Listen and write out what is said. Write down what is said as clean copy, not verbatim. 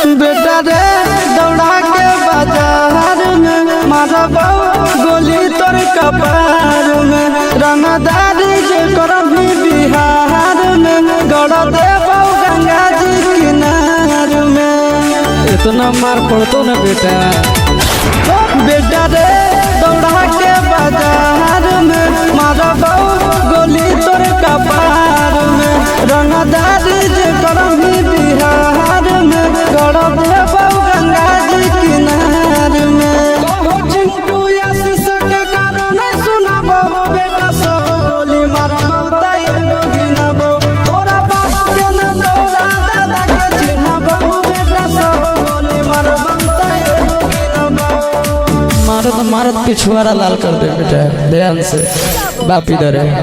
बेटा रे दौड़ा के बाजार में मारब गोली तोर कपार में रंगदारी जे करबी बिहार में गड़ देव गंगा जी किनार में। इतना मार पड़तो ना बेटा। बेटा रे दौड़ा के बाजार में मारब गोली तोर कपार में रंगदारी जे करबी बिहार में गड़ देव गंगा जी किनार में। चिंटू आशीष के कारण सुनब बेटा सो गोली मारब ताई गिनब तोरा बाप के न तोरा दादा के चिन्हब बेटा सो गोली मारब ताई गिनब। मारत मारत पिछुआरा लाल कर दे बेटा, ध्यान से बाप इधर है।